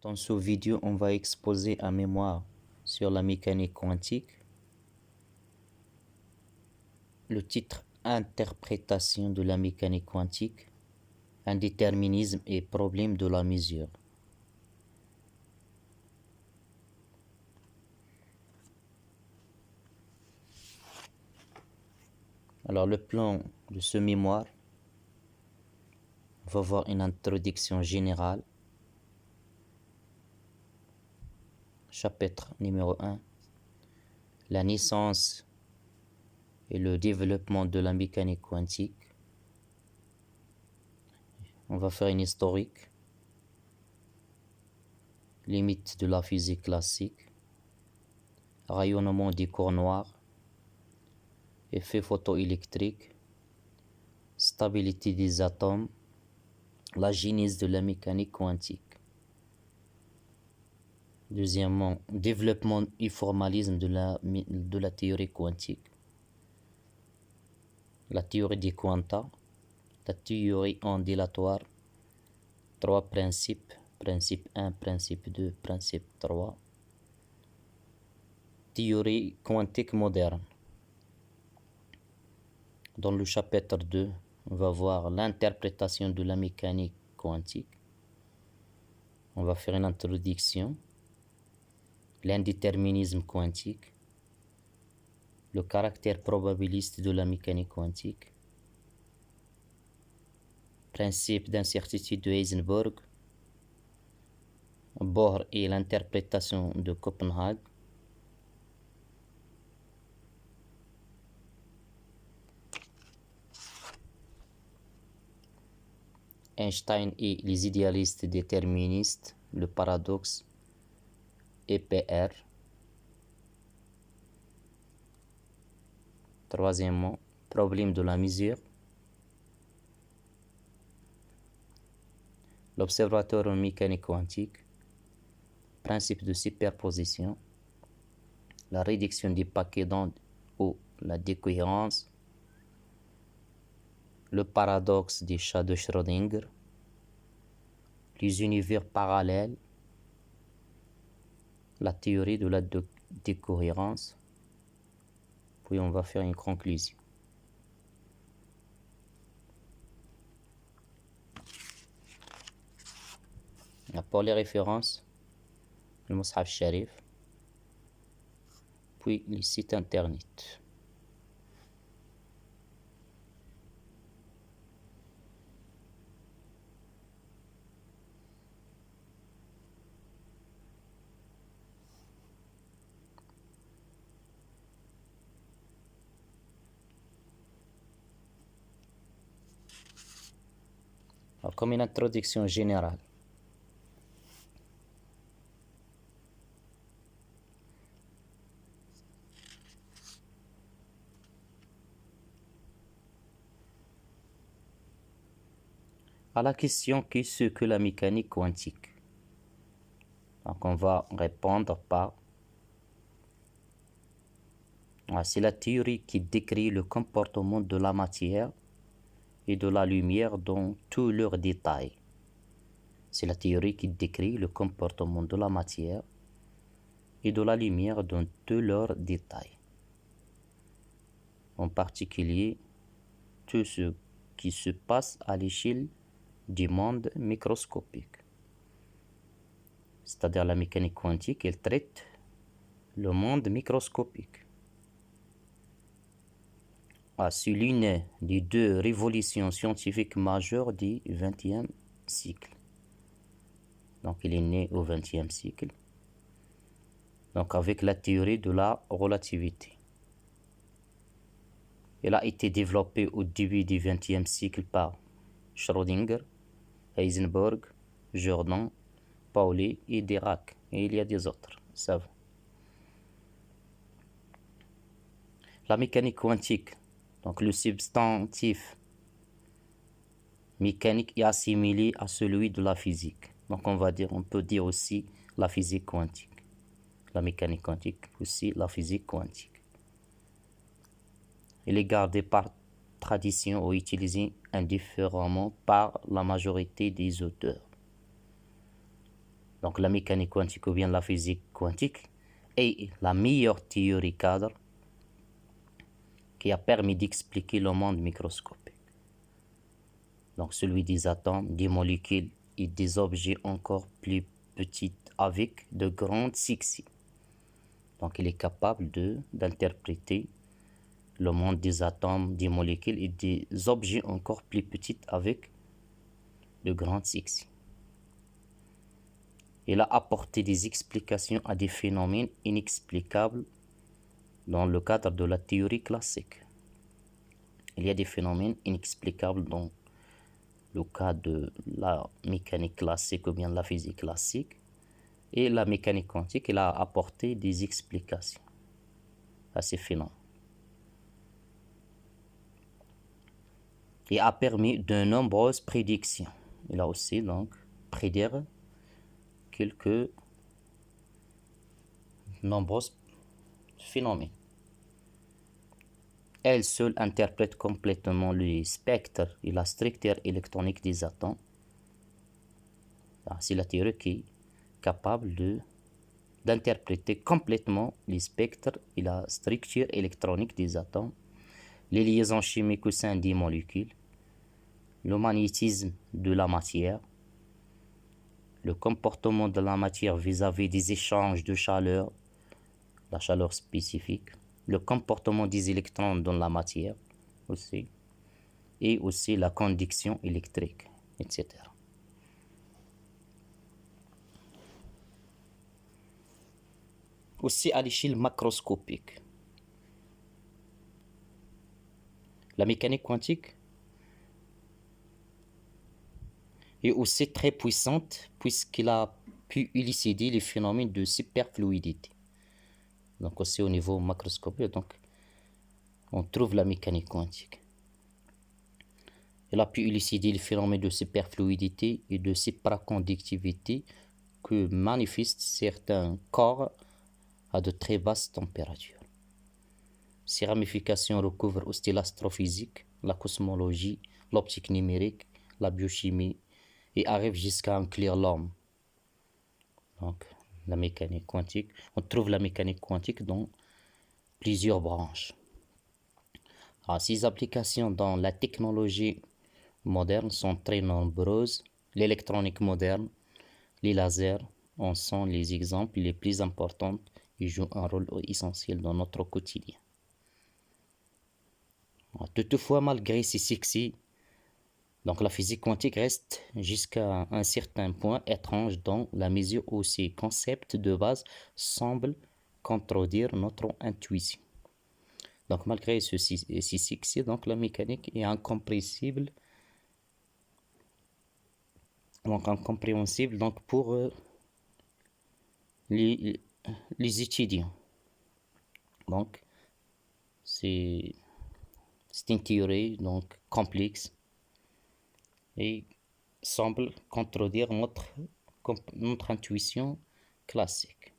Dans ce vidéo, on va exposer un mémoire sur la mécanique quantique. Le titre Interprétation de la mécanique quantique, indéterminisme et problème de la mesure. Alors le plan de ce mémoire, on va voir une introduction générale. Chapitre numéro 1. La naissance et le développement de la mécanique quantique. On va faire une historique. Limites de la physique classique. Rayonnement des corps noirs. Effet photoélectrique. Stabilité des atomes. La genèse de la mécanique quantique. Deuxièmement, développement et formalisme de la théorie quantique. La théorie des quanta, la théorie ondulatoire, 3 principes, principe 1, principe 2, principe 3. Théorie quantique moderne. Dans le chapitre 2, on va voir l'interprétation de la mécanique quantique. On va faire une introduction. L'indéterminisme quantique. Le caractère probabiliste de la mécanique quantique. Principe d'incertitude de Heisenberg. Bohr et l'interprétation de Copenhague. Einstein et les idéalistes déterministes, le paradoxe EPR. Troisièmement, problème de la mesure. L'observatoire en mécanique quantique. Principe de superposition. La réduction des paquets d'ondes ou la décohérence. Le paradoxe des chats de Schrödinger. Les univers parallèles. La théorie de la décohérence. Puis on va faire une conclusion. Pour les références, le Mus'haf Sharif, puis les sites internet. Alors, comme une introduction générale. À la question qu'est-ce que la mécanique quantique? Donc on va répondre par c'est la théorie qui décrit le comportement de la matière et de la lumière dans tous leurs détails. C'est la théorie qui décrit le comportement de la matière et de la lumière dans tous leurs détails. En particulier, tout ce qui se passe à l'échelle du monde microscopique. C'est-à-dire la mécanique quantique, elle traite le monde microscopique. C'est l'une des deux révolutions scientifiques majeures du XXe siècle. Donc il est né au XXe siècle. Donc avec la théorie de la relativité. Elle a été développée au début du XXe siècle par Schrödinger, Heisenberg, Jordan, Pauli et Dirac. Et il y a des autres savants. La mécanique quantique, donc le substantif mécanique est assimilé à celui de la physique. Donc on peut dire aussi la physique quantique. La mécanique quantique, aussi la physique quantique. Il est gardé par tradition ou utilisé indifféremment par la majorité des auteurs. Donc la mécanique quantique ou bien la physique quantique est la meilleure théorie cadre qui a permis d'expliquer le monde microscopique. Donc celui des atomes, des molécules et des objets encore plus petits avec de grandes sections. Donc il est capable d'interpréter le monde des atomes, des molécules et des objets encore plus petits avec de grandes sections. Il a apporté des explications à des phénomènes inexplicables dans le cadre de la théorie classique. Il y a des phénomènes inexplicables dans le cas de la mécanique classique ou bien la physique classique. Et la mécanique quantique, il a apporté des explications à ces phénomènes. Et a permis de nombreuses prédictions. Il a aussi donc prédire quelques nombreux phénomènes. Elle seule interprète complètement le spectre et la structure électronique des atomes. C'est la théorie qui est capable d'interpréter complètement les spectres et la structure électronique des atomes, les liaisons chimiques au sein des molécules, le magnétisme de la matière, le comportement de la matière vis-à-vis des échanges de chaleur, la chaleur spécifique, le comportement des électrons dans la matière aussi, et aussi la conduction électrique, etc. Aussi à l'échelle macroscopique. La mécanique quantique est aussi très puissante puisqu'il a pu élucider les phénomènes de superfluidité. Donc aussi au niveau macroscopique, donc on trouve la mécanique quantique. Elle a pu élucider les phénomènes de superfluidité et de supraconductivité que manifestent certains corps à de très basses températures. Ces ramifications recouvrent aussi l'astrophysique, la cosmologie, l'optique numérique, la biochimie et arrivent jusqu'à inclure l'homme. Donc, la mécanique quantique, on trouve la mécanique quantique dans plusieurs branches. Alors, ces applications dans la technologie moderne sont très nombreuses. L'électronique moderne, les lasers en sont les exemples les plus importants et jouent un rôle essentiel dans notre quotidien. Toutefois, malgré ces succès, donc la physique quantique reste jusqu'à un certain point étrange dans la mesure où ces concepts de base semblent contredire notre intuition. Donc malgré ces succès, donc la mécanique est incompréhensible. Donc incompréhensible donc pour les étudiants. Donc c'est une théorie donc complexe et semble contredire notre intuition classique,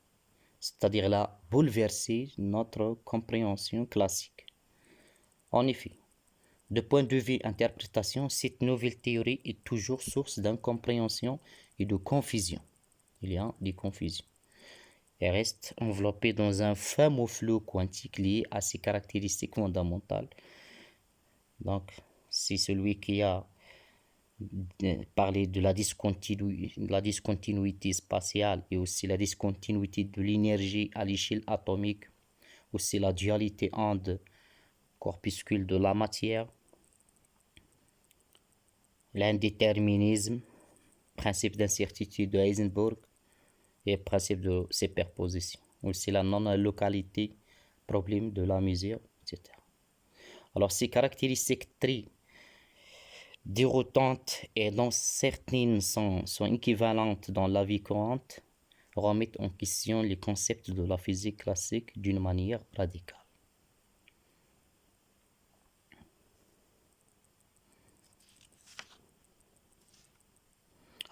c'est-à-dire la bouleverser notre compréhension classique. En effet, de point de vue interprétation, cette nouvelle théorie est toujours source d'incompréhension et de confusion. Il y a des confusions. Elle reste enveloppée dans un fameux flou quantique lié à ses caractéristiques fondamentales. Donc, c'est celui qui a parlé de la discontinuité spatiale et aussi la discontinuité de l'énergie à l'échelle atomique, aussi la dualité onde-corpuscule de la matière, l'indéterminisme, principe d'incertitude de Heisenberg et principe de superposition, aussi la non-localité, problème de la mesure, etc. Alors ces caractéristiques très déroutantes et dont certaines sont équivalentes dans la vie courante remettent en question les concepts de la physique classique d'une manière radicale.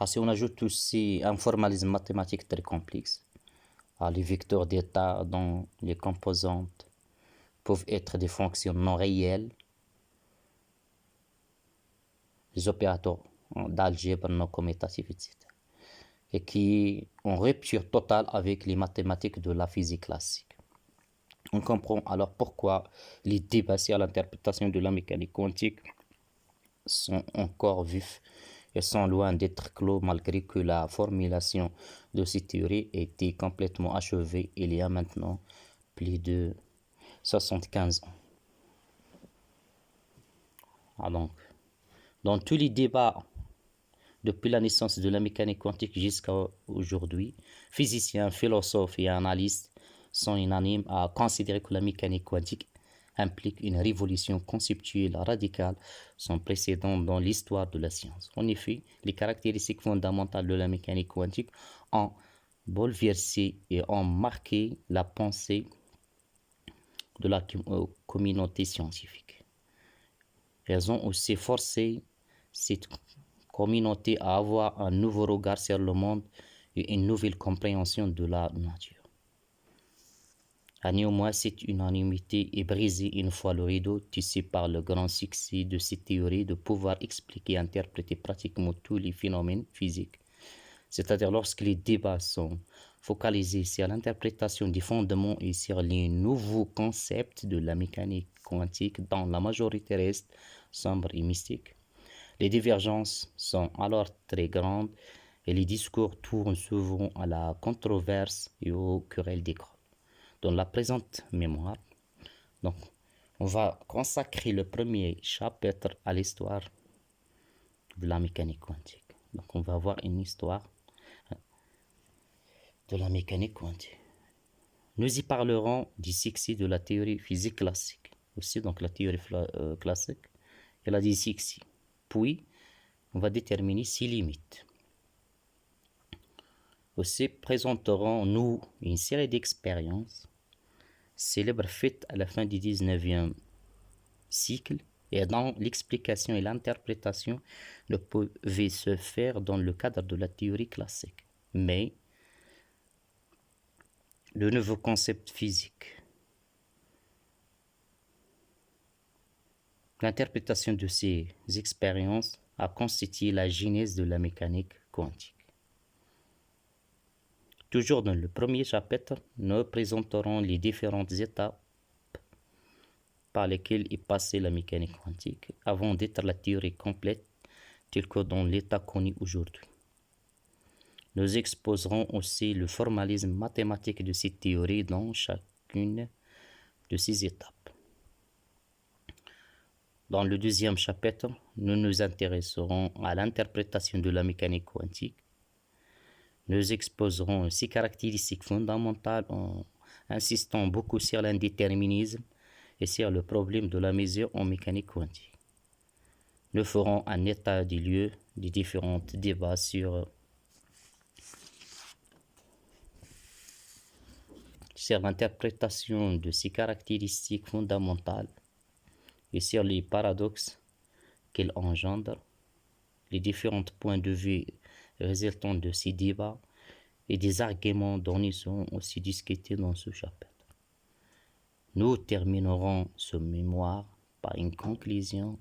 Si on ajoute aussi un formalisme mathématique très complexe, les vecteurs d'état dont les composantes peuvent être des fonctions non réelles, les opérateurs d'algèbre non commutatifs, etc. et qui est en rupture totale avec les mathématiques de la physique classique. On comprend alors pourquoi les débats sur l'interprétation de la mécanique quantique sont encore vifs et sont loin d'être clos malgré que la formulation de ces théories ait été complètement achevée il y a maintenant plus de 75 ans. Donc, dans tous les débats depuis la naissance de la mécanique quantique jusqu'à aujourd'hui, physiciens, philosophes et analystes sont unanimes à considérer que la mécanique quantique implique une révolution conceptuelle radicale sans précédent dans l'histoire de la science. En effet, les caractéristiques fondamentales de la mécanique quantique ont bouleversé et ont marqué la pensée de la communauté scientifique. Elles ont aussi forcé cette communauté à avoir un nouveau regard sur le monde et une nouvelle compréhension de la nature. Néanmoins, cette unanimité est brisée une fois le rideau tissé par le grand succès de ces théories de pouvoir expliquer et interpréter pratiquement tous les phénomènes physiques. C'est-à-dire lorsque les débats sont focalisés sur l'interprétation des fondements et sur les nouveaux concepts de la mécanique quantique dont la majorité reste sombre et mystique. Les divergences sont alors très grandes et les discours tournent souvent à la controverse et aux querelles d'école. Dans la présente mémoire, donc, on va consacrer le premier chapitre à l'histoire de la mécanique quantique. Donc, on va avoir une histoire de la mécanique quantique. Nous y parlerons du succès de la théorie physique classique, aussi donc la théorie classique et la succès. Puis, on va déterminer ses limites. Aussi présenterons-nous une série d'expériences célèbres faites à la fin du 19e siècle et dont l'explication et l'interprétation ne pouvaient se faire dans le cadre de la théorie classique. Mais le nouveau concept physique, l'interprétation de ces expériences a constitué la genèse de la mécanique quantique. Toujours dans le premier chapitre, nous présenterons les différentes étapes par lesquelles est passée la mécanique quantique avant d'être la théorie complète telle que dans l'état connu aujourd'hui. Nous exposerons aussi le formalisme mathématique de cette théorie dans chacune de ces étapes. Dans le deuxième chapitre, nous nous intéresserons à l'interprétation de la mécanique quantique. Nous exposerons ses caractéristiques fondamentales en insistant beaucoup sur l'indéterminisme et sur le problème de la mesure en mécanique quantique. Nous ferons un état des lieux des différents débats sur l'interprétation de ces caractéristiques fondamentales et sur les paradoxes qu'elles engendrent, les différents points de vue résultant de ces débats et des arguments dont nous serons aussi discutés dans ce chapitre. Nous terminerons ce mémoire par une conclusion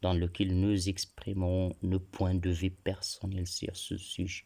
dans laquelle nous exprimerons nos points de vue personnels sur ce sujet.